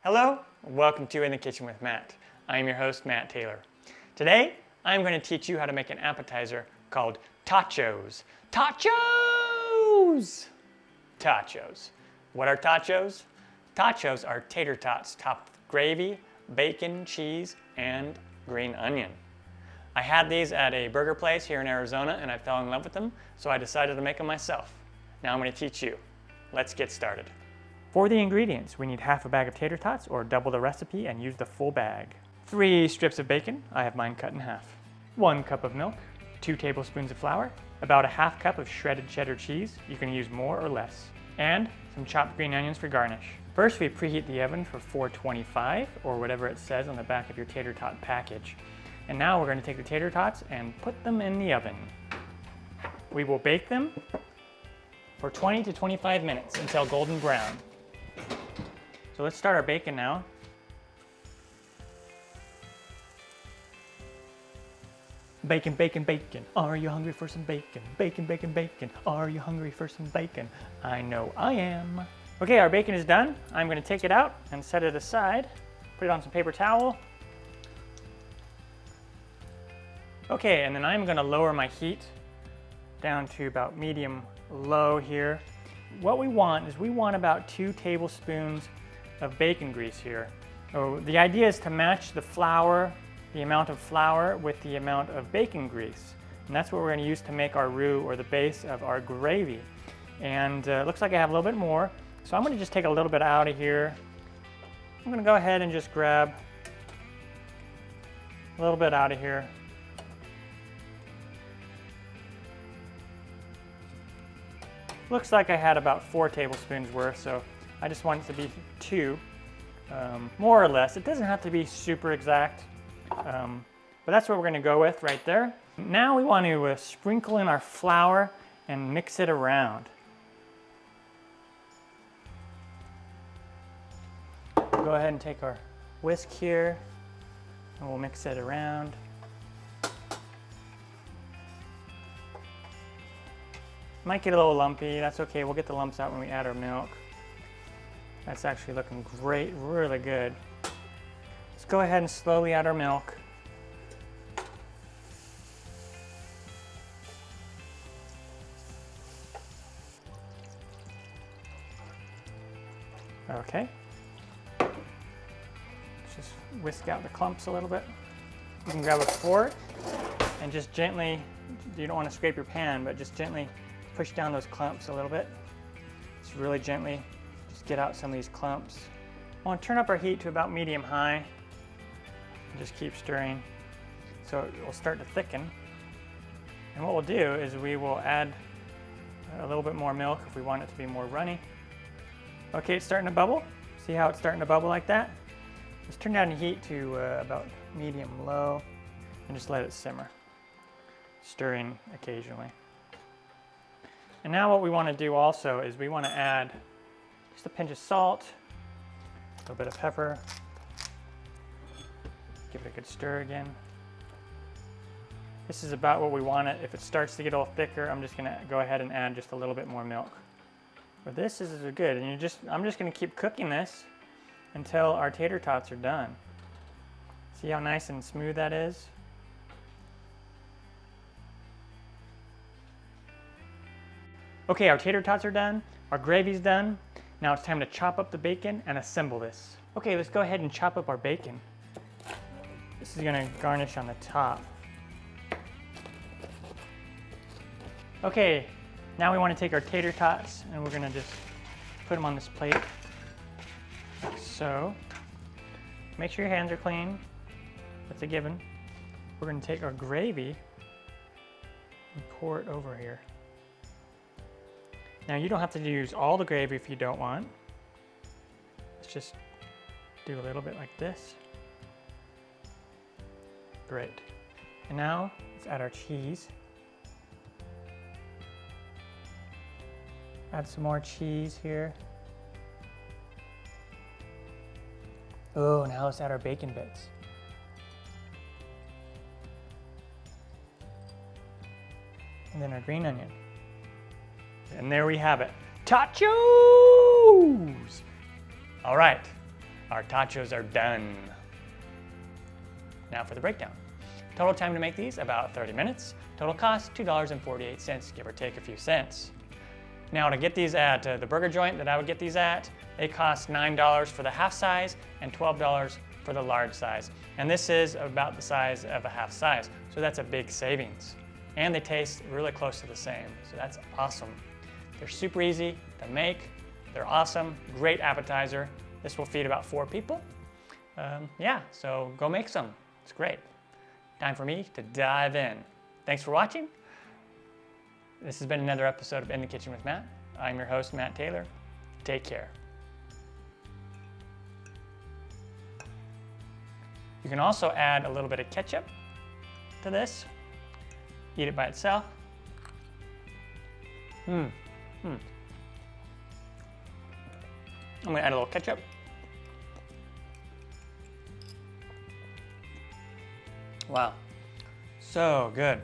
Hello, welcome to In the Kitchen with Matt. I'm your host, Matt Taylor. Today, I'm going to teach you how to make an appetizer called Totchos. Totchos! Totchos. What are Totchos? Totchos are tater tots topped with gravy, bacon, cheese, and green onion. I had these at a burger place here in Arizona and I fell in love with them, so I decided to make them myself. Now I'm going to teach you. Let's get started. For the ingredients, we need half a bag of tater tots, or double the recipe and use the full bag. 3 strips of bacon, I have mine cut in half. 1 cup of milk, 2 tablespoons of flour, about a half cup of shredded cheddar cheese, you can use more or less, and some chopped green onions for garnish. First, we preheat the oven for 425, or whatever it says on the back of your tater tot package. And now we're going to take the tater tots and put them in the oven. We will bake them for 20 to 25 minutes until golden brown. So let's start our bacon now. Bacon, bacon, bacon. Are you hungry for some bacon? Bacon, bacon, bacon. Are you hungry for some bacon? I know I am. Okay, our bacon is done. I'm going to take it out and set it aside. Put it on some paper towel. Okay, and then I'm going to lower my heat down to about medium low here. What we want is about 2 tablespoons of bacon grease here. So the idea is to match the flour, the amount of flour with the amount of bacon grease. And that's what we're going to use to make our roux, or the base of our gravy. And it looks like I have a little bit more. So I'm going to just take a little bit out of here. I'm going to go ahead and just grab a little bit out of here. Looks like I had about 4 tablespoons worth, so I just want it to be 2, more or less. It doesn't have to be super exact, but that's what we're going to go with right there. Now we want to sprinkle in our flour and mix it around. Go ahead and take our whisk here, and we'll mix it around. Might get a little lumpy, that's okay. We'll get the lumps out when we add our milk. That's actually looking great, really good. Let's go ahead and slowly add our milk. Okay. Let's just whisk out the clumps a little bit. You can grab a fork and just gently, you don't want to scrape your pan, but just gently push down those clumps a little bit. Just really gently, just get out some of these clumps. I want to turn up our heat to about medium-high and just keep stirring so it will start to thicken. And what we'll do is we will add a little bit more milk if we want it to be more runny. Okay, it's starting to bubble. See how it's starting to bubble like that? Just turn down the heat to about medium-low and just let it simmer, stirring occasionally. And now what we want to do also is we want to add just a pinch of salt, a little bit of pepper, give it a good stir again. This is about what we want it. If it starts to get a little thicker, I'm just going to go ahead and add just a little bit more milk. But this is good, and I'm just going to keep cooking this until our tater tots are done. See how nice and smooth that is? Okay, our tater tots are done, our gravy's done. Now it's time to chop up the bacon and assemble this. Okay, let's go ahead and chop up our bacon. This is gonna garnish on the top. Okay, now we wanna take our tater tots and we're gonna just put them on this plate, like so. Make sure your hands are clean, that's a given. We're gonna take our gravy and pour it over here. Now you don't have to use all the gravy if you don't want. Let's just do a little bit like this. Great. And now let's add our cheese. Add some more cheese here. Oh, now let's add our bacon bits. And then our green onion. And there we have it. Totchos! All right, Our tachos are done. Now for the breakdown. Total time to make these, about 30 minutes. Total cost, $2.48, give or take a few cents. Now to get these at the burger joint that I would get these at, they cost $9 for the half size and $12 for the large size. And this is about the size of a half size, so that's a big savings. And they taste really close to the same, so that's awesome. They're super easy to make, they're awesome, great appetizer. This will feed about 4 people. Yeah, so go make some, it's great. Time for me to dive in. Thanks for watching. This has been another episode of In the Kitchen with Matt. I'm your host, Matt Taylor. Take care. You can also add a little bit of ketchup to this. Eat it by itself. I'm gonna add a little ketchup. Wow, so good.